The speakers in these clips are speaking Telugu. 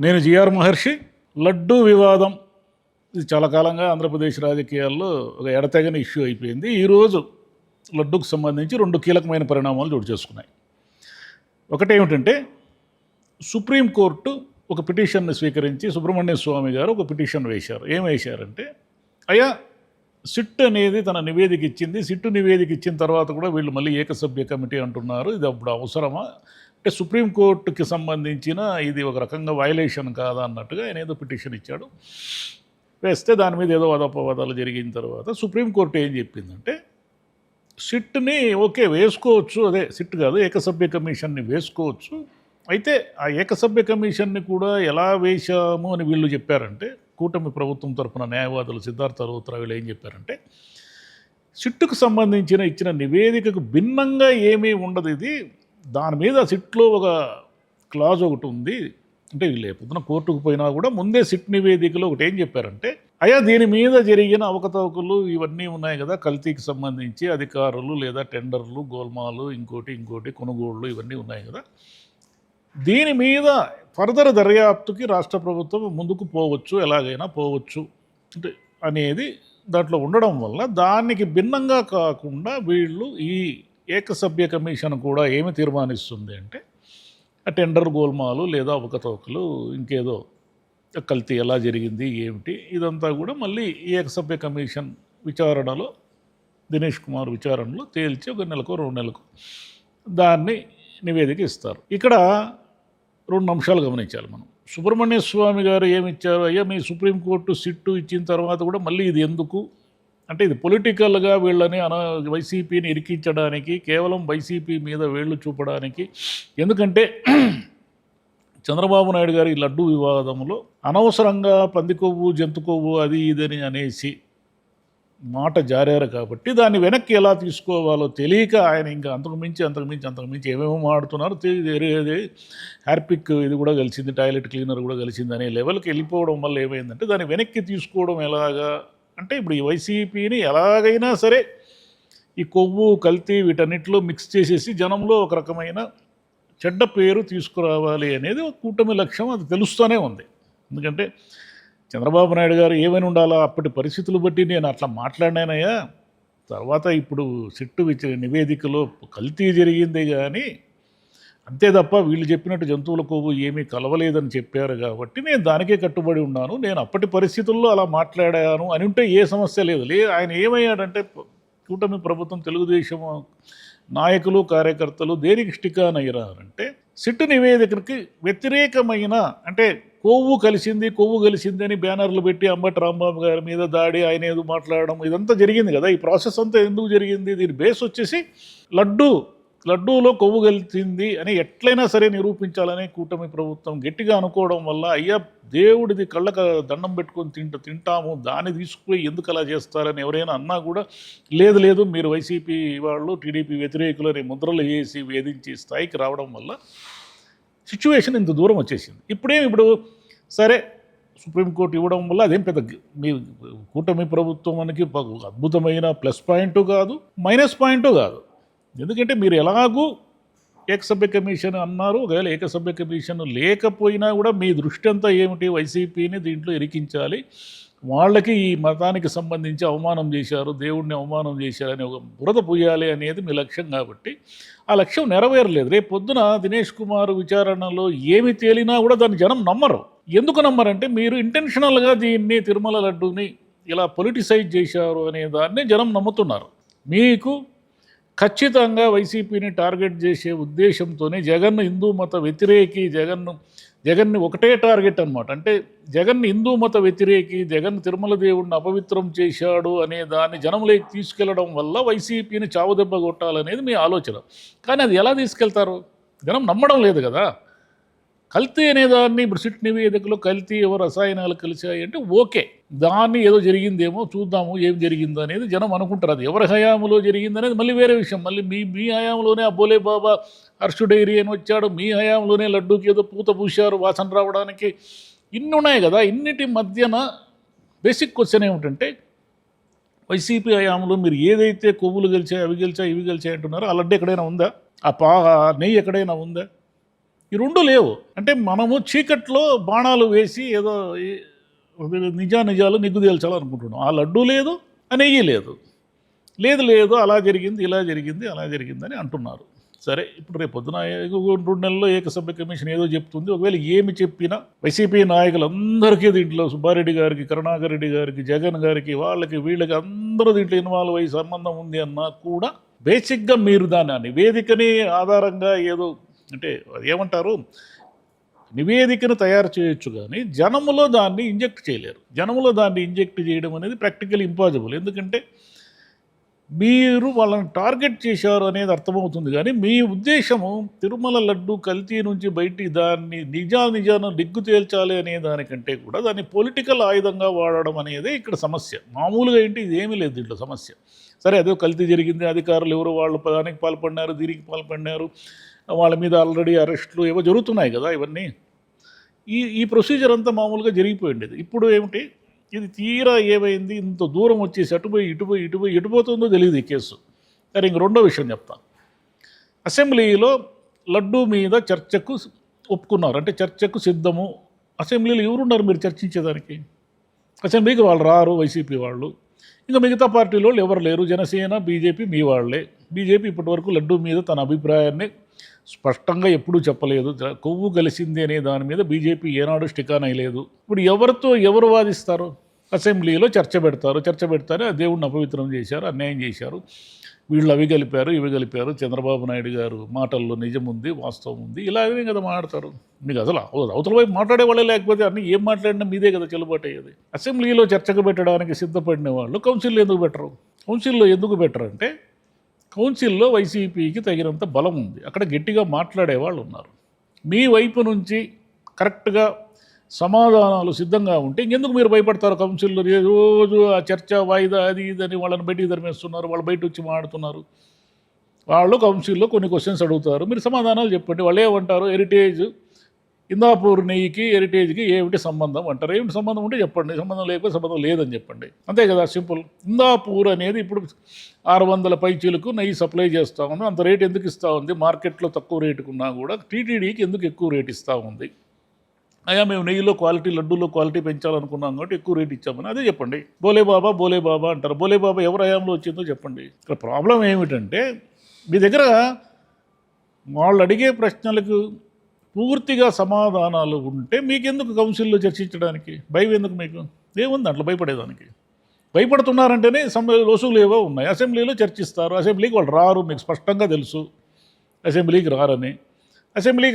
నేను జిఆర్ మహర్షి. లడ్డూ వివాదం ఇది చాలా కాలంగా ఆంధ్రప్రదేశ్ రాజకీయాల్లో ఒక ఎడతెగని ఇష్యూ అయిపోయింది. ఈరోజు లడ్డూకు సంబంధించి 2 కీలకమైన పరిణామాలు చోటు చేసుకున్నాయి. ఒకటేమిటంటే, సుప్రీంకోర్టు ఒక పిటిషన్ని స్వీకరించి సుబ్రహ్మణ్య స్వామి గారు ఒక పిటిషన్ వేశారు. ఏం వేశారంటే, అయ్యా సిట్ అనేది తన నివేదిక ఇచ్చింది. సిట్టు నివేదిక ఇచ్చిన తర్వాత కూడా వీళ్ళు మళ్ళీ ఏకసభ్య కమిటీ అంటున్నారు. ఇది అప్పుడు అవసరమా? అంటే సుప్రీంకోర్టుకి సంబంధించిన ఇది ఒక రకంగా వయలేషన్ కాదా అన్నట్టుగా ఆయన ఏదో పిటిషన్ ఇచ్చాడు. వేస్తే దాని మీద ఏదో వాదోపవాదాలు జరిగిన తర్వాత సుప్రీంకోర్టు ఏం చెప్పిందంటే, సిట్ని ఓకే వేసుకోవచ్చు, అదే సిట్ కాదు ఏకసభ్య కమిషన్ని వేసుకోవచ్చు. అయితే ఆ ఏకసభ్య కమిషన్ని కూడా ఎలా వేశాము అని వీళ్ళు చెప్పారంటే, కూటమి ప్రభుత్వం తరఫున న్యాయవాదులు సిద్ధార్థ రౌత్రా వీళ్ళు ఏం చెప్పారంటే, సిట్టుకు సంబంధించిన ఇచ్చిన నివేదికకు భిన్నంగా ఏమీ ఉండదు. ఇది దాని మీద సిట్లో ఒక క్లాజ్ ఒకటి ఉంది. అంటే వీళ్ళు పొద్దున కోర్టుకు పోయినా కూడా ముందే సిట్ నివేదికలో ఒకటి ఏం చెప్పారంటే, అయ్యా దీని మీద జరిగిన అవకతవకలు ఇవన్నీ ఉన్నాయి కదా, కల్తీకి సంబంధించి అధికారులు లేదా టెండర్లు, గోల్మాలు, ఇంకోటి కొనుగోళ్లు ఇవన్నీ ఉన్నాయి కదా, దీని మీద ఫర్దర్ దర్యాప్తుకి రాష్ట్ర ప్రభుత్వం ముందుకు పోవచ్చు, ఎలాగైనా పోవచ్చు అంటే అనేది దాంట్లో ఉండడం వల్ల దానికి భిన్నంగా కాకుండా వీళ్ళు ఈ ఏకసభ్య కమిషన్ కూడా ఏమి తీర్మానిస్తుంది అంటే, ఆ టెండర్ గోల్మాలు లేదా అవకతవకలు ఇంకేదో కల్తీ ఎలా జరిగింది ఏమిటి ఇదంతా కూడా మళ్ళీ ఈ ఏకసభ్య కమిషన్ విచారణలో దినేష్ కుమార్ విచారణలో తేల్చి 1 నెలకో 2 నెలలకు దాన్ని నివేదిక ఇస్తారు. ఇక్కడ 2 అంశాలు గమనించాలి మనం. సుబ్రహ్మణ్య స్వామి గారు ఏమిచ్చారు, అయ్యా మీ సుప్రీంకోర్టు సిట్టు ఇచ్చిన తర్వాత కూడా మళ్ళీ ఇది ఎందుకు అంటే, ఇది పొలిటికల్గా వీళ్ళని వైసీపీని ఇరికించడానికి, కేవలం వైసీపీ మీద వేళ్ళు చూపడానికి. ఎందుకంటే చంద్రబాబు నాయుడు గారు ఈ లడ్డు వివాదంలో అనవసరంగా పంది కొవ్వు జంతు కొవ్వు అది ఇదని అనేసి మాట జారారు కాబట్టి దాన్ని వెనక్కి ఎలా తీసుకోవాలో తెలియక ఆయన ఇంకా అంతకుమించి ఏమేమో మాడుతున్నారు. హ్యార్పిక్ ఇది కూడా కలిసింది, టాయిలెట్ క్లీనర్ కూడా కలిసింది అనే లెవెల్కి వెళ్ళిపోవడం వల్ల ఏమైందంటే, దాన్ని వెనక్కి తీసుకోవడం ఎలాగా అంటే, ఇప్పుడు ఈ వైసీపీని ఎలాగైనా సరే ఈ కొవ్వు కల్తీ వీటన్నిటిలో మిక్స్ చేసేసి జనంలో ఒక రకమైన చెడ్డ పేరు తీసుకురావాలి అనేది ఒక కూటమి లక్ష్యం. అది తెలుస్తూనే ఉంది. ఎందుకంటే చంద్రబాబు నాయుడు గారు ఏమైనా ఉండాలా అప్పటి పరిస్థితులు బట్టి నేను అట్లా మాట్లాడినానయ్యా, తర్వాత ఇప్పుడు సిట్టు నివేదికలో కల్తీ జరిగింది కానీ అంతే తప్ప వీళ్ళు చెప్పినట్టు జంతువుల కొవ్వు ఏమీ కలవలేదని చెప్పారు కాబట్టి నేను దానికే కట్టుబడి ఉన్నాను, నేను అప్పటి పరిస్థితుల్లో అలా మాట్లాడాను అని ఉంటే ఏ సమస్య లేదు. ఆయన ఏమయ్యాడంటే, కూటమి ప్రభుత్వం తెలుగుదేశం నాయకులు కార్యకర్తలు దేనికి స్టిక్ ఆన్ అయ్యారంటే, సిట్టు నివేదికకి వ్యతిరేకమైన అంటే కొవ్వు కలిసింది అని బ్యానర్లు పెట్టి అంబటి రాంబాబు గారి మీద దాడి, ఆయన ఏదో మాట్లాడడం ఇదంతా జరిగింది కదా. ఈ ప్రాసెస్ అంతా ఎందుకు జరిగింది? దీని బేస్ వచ్చేసి లడ్డూలో కొవ్వు కలిసింది అని ఎట్లయినా సరే నిరూపించాలని కూటమి ప్రభుత్వం గట్టిగా అనుకోవడం వల్ల, అయ్యా దేవుడిది కళ్ళకు దండం పెట్టుకొని తింటాము దాన్ని తీసుకుపోయి ఎందుకు అలా చేస్తారని ఎవరైనా అన్నా కూడా లేదు మీరు వైసీపీ వాళ్ళు టీడీపీ వ్యతిరేకులు అని ముద్రలు వేసి వేధించే స్థాయికి రావడం వల్ల సిచ్యువేషన్ ఇంత దూరం వచ్చేసింది. ఇప్పుడు సరే సుప్రీంకోర్టు ఇవ్వడం వల్ల అదేం పెద్ద మీ కూటమి ప్రభుత్వానికి అద్భుతమైన ప్లస్ పాయింట్ కాదు, మైనస్ పాయింట్ కాదు. ఎందుకంటే మీరు ఎలాగూ ఏకసభ్య కమిషన్ అన్నారు. ఒకవేళ ఏకసభ్య కమిషన్ లేకపోయినా కూడా మీ దృష్టి అంతా ఏమిటి, వైసీపీని దీంట్లో ఇరికించాలి, వాళ్ళకి ఈ మతానికి సంబంధించి అవమానం చేశారు, దేవుడిని అవమానం చేశారని ఒక బురద పూయాలి అనేది మీ లక్ష్యం. కాబట్టి ఆ లక్ష్యం నెరవేరలేదు. రేపు పొద్దున దినేష్ కుమార్ విచారణలో ఏమి తేలినా కూడా దాన్ని జనం నమ్మరు. ఎందుకు నమ్మరంటే, మీరు ఇంటెన్షనల్గా దీన్ని తిరుమల లడ్డూని ఇలా పొలిటిసైజ్ చేశారు అనే దాన్ని జనం నమ్ముతున్నారు. మీకు ఖచ్చితంగా వైసీపీని టార్గెట్ చేసే ఉద్దేశంతోనే జగన్ హిందూ మత వ్యతిరేకి, జగన్ని ఒకటే టార్గెట్ అనమాట. అంటే జగన్ హిందూ మత వ్యతిరేకి, జగన్ తిరుమల దేవుడిని అపవిత్రం చేశాడు అనే దాన్ని జనంలోకి తీసుకెళ్లడం వల్ల వైసీపీని చావుదెబ్బ కొట్టాలనేది మీ ఆలోచన. కానీ అది ఎలా తీసుకెళ్తారు? జనం నమ్మడం లేదు కదా. కల్తీ అనేదాన్ని ఇప్పుడు సిట్ నివేదికలో కల్తీ రసాయనాలు కలిసాయి అంటే ఓకే, దాన్ని ఏదో జరిగిందేమో చూద్దాము ఏం జరిగిందో అనేది జనం అనుకుంటారు. అది ఎవరి హయాంలో జరిగింది అనేది మళ్ళీ వేరే విషయం. మళ్ళీ మీ హయాంలోనే ఆ బోలే బాబా హర్షు డైరీ అని వచ్చాడు, మీ హయాంలోనే లడ్డూకి ఏదో పూత పూశారు వాసన రావడానికి, ఇన్ని ఉన్నాయి కదా. ఇన్నిటి మధ్యన బేసిక్ క్వశ్చన్ ఏమిటంటే, వైసీపీ హయాంలో మీరు ఏదైతే కొవ్వులు గెలిచాయి అవి గెలిచాయి ఇవి గెలిచాయి అంటున్నారో ఆ లడ్డు ఎక్కడైనా ఉందా? ఆ నెయ్యి ఎక్కడైనా ఉందా? ఈ రెండు లేవు. అంటే మనము చీకట్లో బాణాలు వేసి ఏదో నిజాలు నిగ్గు తేల్చాలనుకుంటున్నాం. ఆ లడ్డూ లేదు, ఆ నెయ్యి లేదు. లేదు లేదు అలా జరిగింది, ఇలా జరిగింది, అలా జరిగిందని అంటున్నారు. సరే, ఇప్పుడు రేపు పొద్దున 2 నెలల్లో ఏకసభ్య కమిషన్ ఏదో చెప్తుంది. ఒకవేళ ఏమి చెప్పినా వైసీపీ నాయకులందరికీ దీంట్లో సుబ్బారెడ్డి గారికి, కరుణాకర్ రెడ్డి గారికి, జగన్ గారికి, వాళ్ళకి వీళ్ళకి అందరూ దీంట్లో ఇన్వాల్వ్ అయ్యి సంబంధం ఉంది అన్నా కూడా బేసిక్గా మీరు దాన్ని నివేదికని ఆధారంగా ఏదో అంటే ఏమంటారు, నివేదికను తయారు చేయొచ్చు కానీ జనములో దాన్ని ఇంజెక్ట్ చేయలేరు. జనములో దాన్ని ఇంజెక్ట్ చేయడం అనేది ప్రాక్టికల్ ఇంపాసిబుల్. ఎందుకంటే మీరు వాళ్ళని టార్గెట్ చేశారు అనేది అర్థమవుతుంది, కానీ మీ ఉద్దేశము తిరుమల లడ్డు కల్తీ నుంచి బయటికి దాన్ని నిజాను డిగ్గు తేల్చాలి అనే దానికంటే కూడా దాన్ని పొలిటికల్ ఆయుధంగా వాడడం అనేది ఇక్కడ సమస్య. మామూలుగా ఏంటి ఇదేమీ లేదు దీంట్లో సమస్య. సరే, అదే కల్తీ జరిగింది, అధికారులు ఎవరు వాళ్ళు దానికి పాల్పడినారు, దీనికి పాల్పడినారు, వాళ్ళ మీద ఆల్రెడీ అరెస్టులు ఏవో జరుగుతున్నాయి కదా. ఇవన్నీ ఈ ప్రొసీజర్ అంతా మామూలుగా జరిగిపోయింది. ఇప్పుడు ఏమిటి, ఇది తీరా ఏమైంది, ఇంత దూరం వచ్చేసి అటుపోయి ఎటుపోతుందో తెలియదు ఈ కేసు. సరే, ఇంక రెండో విషయం చెప్తాను. అసెంబ్లీలో లడ్డూ మీద చర్చకు ఒప్పుకున్నారు, అంటే చర్చకు సిద్ధము. అసెంబ్లీలో ఎవరున్నారు మీరు చర్చించేదానికి? అసెంబ్లీకి వాళ్ళు రారు, వైసీపీ వాళ్ళు. ఇంకా మిగతా పార్టీల వాళ్ళు ఎవరు లేరు. జనసేన, బీజేపీ మీ వాళ్ళే. బీజేపీ ఇప్పటివరకు లడ్డూ మీద తన అభిప్రాయాన్ని స్పష్టంగా ఎప్పుడూ చెప్పలేదు. కొవ్వు కలిసింది అనే దాని మీద బీజేపీ ఏనాడు స్టికాన్ అయ్యలేదు. ఇప్పుడు ఎవరితో ఎవరు వాదిస్తారు? అసెంబ్లీలో చర్చ పెడతారు. ఆ దేవుడిని అపవిత్రం చేశారు, అన్యాయం చేశారు, వీళ్ళు అవి కలిపారు, ఇవి కలిపారు, చంద్రబాబు నాయుడు గారు మాటల్లో నిజం ఉంది, వాస్తవం ఉంది, ఇలాగే కదా మాట్లాడతారు. మీకు అసలు అవతల వైపు మాట్లాడే వాళ్ళే లేకపోతే అన్నీ ఏం మాట్లాడినా మీదే కదా చెల్లుబాటు అయ్యేది. అసెంబ్లీలో చర్చకు పెట్టడానికి సిద్ధపడిన వాళ్ళు కౌన్సిల్లో ఎందుకు పెట్టరు? కౌన్సిల్లో ఎందుకు పెట్టరంటే కౌన్సిల్లో వైసీపీకి తగినంత బలం ఉంది, అక్కడ గట్టిగా మాట్లాడేవాళ్ళు ఉన్నారు. మీ వైపు నుంచి కరెక్ట్గా సమాధానాలు సిద్ధంగా ఉంటే ఇంకెందుకు మీరు భయపడతారు? కౌన్సిల్లో రోజు ఆ చర్చ వాయిదా అది ఇదని వాళ్ళని బయటికి ధర్మేస్తున్నారు, వాళ్ళు బయట వచ్చి మాట్లాడుతున్నారు. వాళ్ళు కౌన్సిల్లో కొన్ని క్వశ్చన్స్ అడుగుతారు, మీరు సమాధానాలు చెప్పండి. వాళ్ళు ఏమంటారు, హెరిటేజ్ ఇందాపూర్ నెయ్యికి హెరిటేజ్కి ఏమిటి సంబంధం అంటారు. ఏమిటి సంబంధం ఉంటే చెప్పండి, సంబంధం లేకపోతే సంబంధం లేదని చెప్పండి, అంతే కదా, సింపుల్. ఇందాపూర్ అనేది ఇప్పుడు 600 పైచీలకు నెయ్యి సప్లై చేస్తూ ఉంది. అంత రేటు ఎందుకు ఇస్తూ ఉంది? మార్కెట్లో తక్కువ రేటుకున్నా కూడా టీటీడీకి ఎందుకు ఎక్కువ రేటు ఇస్తూ ఉంది? అయ్యా మేము నెయ్యిలో క్వాలిటీ, లడ్డూలో క్వాలిటీ పెంచాలనుకున్నాం కాబట్టి ఎక్కువ రేటు ఇచ్చామని అదే చెప్పండి. బోలే బాబా అంటారు. బోలే బాబా ఎవరి హయాంలో వచ్చిందో చెప్పండి. ఇక్కడ ప్రాబ్లం ఏమిటంటే మీ దగ్గర వాళ్ళు అడిగే ప్రశ్నలకు పూర్తిగా సమాధానాలు ఉంటే మీకెందుకు కౌన్సిల్లో చర్చించడానికి భయం? ఎందుకు మీకు? ఏముంది దాంట్లో భయపడేదానికి? భయపడుతున్నారంటేనే వసూలు ఏవో ఉన్నాయి. అసెంబ్లీలో చర్చిస్తారు, అసెంబ్లీకి వాళ్ళు రారు, మీకు స్పష్టంగా తెలుసు అసెంబ్లీకి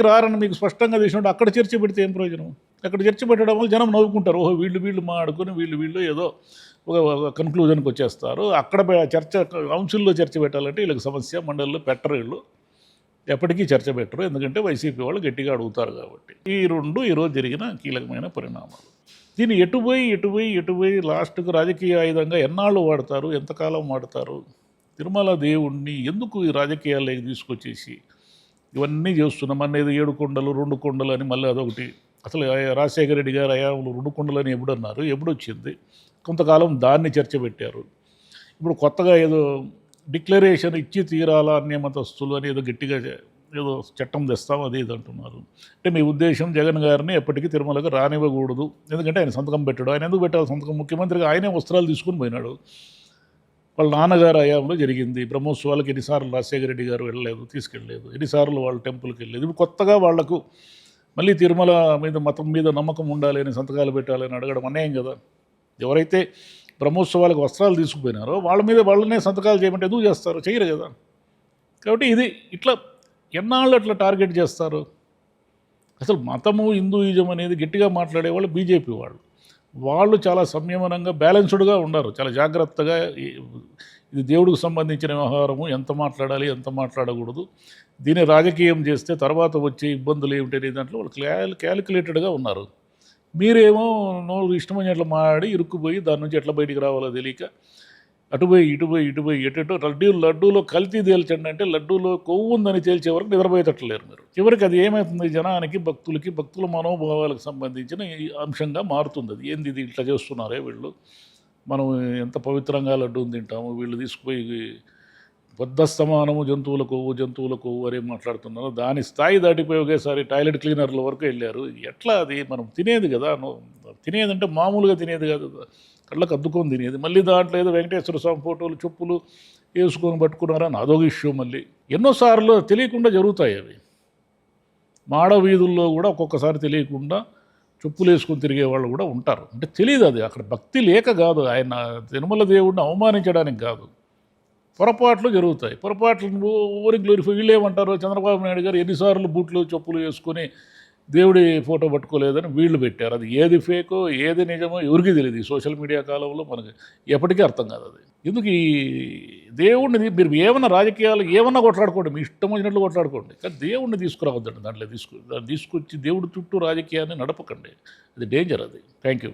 రారని మీకు స్పష్టంగా తెలిసినట్టు అక్కడ చర్చ పెడితే ఏం ప్రయోజనం? అక్కడ చర్చ పెట్టడం వల్ల జనం నవ్వుకుంటారు. ఓహో వీళ్ళు మాడుకొని వీళ్ళు ఏదో ఒక కన్క్లూజన్కి వచ్చేస్తారు. అక్కడ కౌన్సిల్లో చర్చ పెట్టాలంటే వీళ్ళకి సమస్య. మండలిలో పెట్టరు, వీళ్ళు ఎప్పటికీ చర్చ పెట్టరు, ఎందుకంటే వైసీపీ వాళ్ళు గట్టిగా అడుగుతారు కాబట్టి. ఈరోజు జరిగిన కీలకమైన పరిణామాలు. దీన్ని ఎటుపోయి లాస్ట్కు రాజకీయ ఆయుధంగా ఎన్నాళ్ళు వాడతారు, ఎంతకాలం వాడతారు? తిరుమల దేవుణ్ణి ఎందుకు ఈ రాజకీయాల్లోకి తీసుకొచ్చేసి ఇవన్నీ చేస్తున్నాం అనేది 7 కొండలు 2 కొండలు అని మళ్ళీ అదొకటి. అసలు రాజశేఖర రెడ్డి గారు అయాములు 2 కొండలని ఎప్పుడన్నారు? ఎప్పుడొచ్చింది? కొంతకాలం దాన్ని చర్చ పెట్టారు. ఇప్పుడు కొత్తగా ఏదో డిక్లరేషన్ ఇచ్చి తీరాలా అన్యమతస్తులు అని ఏదో గట్టిగా ఏదో చట్టం తెస్తాం అది ఇది అంటున్నారు. అంటే మీ ఉద్దేశం జగన్ గారిని ఎప్పటికీ తిరుమలకు రానివ్వకూడదు, ఎందుకంటే ఆయన సంతకం పెట్టాడు. ఆయన ఎందుకు పెట్టాలి సంతకం? ముఖ్యమంత్రిగా ఆయనే వస్త్రాలు తీసుకుని పోయినాడు. వాళ్ళ నాన్నగారు హయాంలో జరిగింది. బ్రహ్మోత్సవాలకు ఎన్నిసార్లు రాజశేఖర రెడ్డి గారు తీసుకెళ్ళలేదు, ఎన్నిసార్లు వాళ్ళు టెంపుల్కి వెళ్ళలేదు. ఇప్పుడు కొత్తగా వాళ్లకు మళ్ళీ తిరుమల మీద మతం మీద నమ్మకం ఉండాలి అని సంతకాలు పెట్టాలని అడగడం అన్యాయం కదా. ఎవరైతే బ్రహ్మోత్సవాలకు వస్త్రాలు తీసుకుపోయినారో వాళ్ళ మీద వాళ్ళనే సంతకాలు చేయమంటే ఎందుకు చేస్తారు? చేయరు కదా. కాబట్టి ఇది ఇట్లా ఎన్నాళ్ళు అట్లా టార్గెట్ చేస్తారు? అసలు మతము హిందూయిజం అనేది గట్టిగా మాట్లాడేవాళ్ళు బీజేపీ వాళ్ళు చాలా సంయమనంగా బ్యాలెన్స్డ్గా ఉన్నారు, చాలా జాగ్రత్తగా. ఇది దేవుడికి సంబంధించిన వ్యవహారము, ఎంత మాట్లాడాలి ఎంత మాట్లాడకూడదు, దీన్ని రాజకీయం చేస్తే తర్వాత వచ్చే ఇబ్బందులు ఏమిటి అనే దాంట్లో వాళ్ళు క్యాలిక్యులేటెడ్గా ఉన్నారు. మీరేమో నోరు ఇష్టమని ఎట్లా మాడి ఇరుక్కుపోయి దాని నుంచి ఎట్లా బయటికి రావాలో తెలియక ఇటుపోయి ఎటో లడ్డూలో కల్తీ తేల్చండి అంటే లడ్డూలో కొవ్వు ఉందని తేల్చే వరకు నిద్రపోయేటట్లేరు మీరు. చివరికి అది ఏమవుతుంది? జనానికి భక్తుల మనోభావాలకు సంబంధించిన ఈ అంశంగా మారుతుంది. అది ఏంది ఇది ఇట్లా చేస్తున్నారే వీళ్ళు, మనం ఎంత పవిత్రంగా లడ్డూని తింటాము, వీళ్ళు తీసుకుపోయి బద్ధస్తమానము జంతువుల కొవ్వు అని మాట్లాడుతున్నారు. దాని స్థాయి దాటిపోయి ఒకేసారి టాయిలెట్ క్లీనర్ల వరకు వెళ్ళారు. ఎట్లా అది మనం తినేది కదా, తినేదంటే మామూలుగా తినేది కాదు, కళ్ళకు అద్దుకొని తినేది. మళ్ళీ దాంట్లో ఏదో వెంకటేశ్వర స్వామి ఫోటోలు చెప్పులు వేసుకొని పట్టుకున్నారని అదొక ఇష్యూ. మళ్ళీ ఎన్నోసార్లు తెలియకుండా జరుగుతాయి అవి. మాడ వీధుల్లో కూడా ఒక్కొక్కసారి తెలియకుండా చెప్పులు వేసుకొని తిరిగే వాళ్ళు కూడా ఉంటారు. అంటే తెలియదు, అది అక్కడ భక్తి లేక కాదు, ఆయన తిరుమల దేవుడిని అవమానించడానికి కాదు, పొరపాట్లు జరుగుతాయి. పొరపాట్లు ఓవర్ గ్లోరిఫై. వీళ్ళు ఏమంటారు, చంద్రబాబు నాయుడు గారు ఎన్నిసార్లు బూట్లు చెప్పులు వేసుకొని దేవుడి ఫోటో పట్టుకోలేదని వీళ్ళు పెట్టారు. అది ఏది ఫేకో ఏది నిజమో ఎవరికి తెలియదు. ఈ సోషల్ మీడియా కాలంలో మనకి ఎప్పటికీ అర్థం కాదు అది. ఎందుకు ఈ దేవుడిని మీరు ఏమన్నా రాజకీయాలు ఏమన్నా కొట్లాడుకోండి, మీ ఇష్టం వచ్చినట్లు కొట్లాడుకోండి, కానీ దేవుడిని తీసుకురావద్దండి. దాంట్లో తీసుకొచ్చి దేవుడి చుట్టూ రాజకీయాన్ని నడపకండి. అది డేంజర్ అది. Thank you.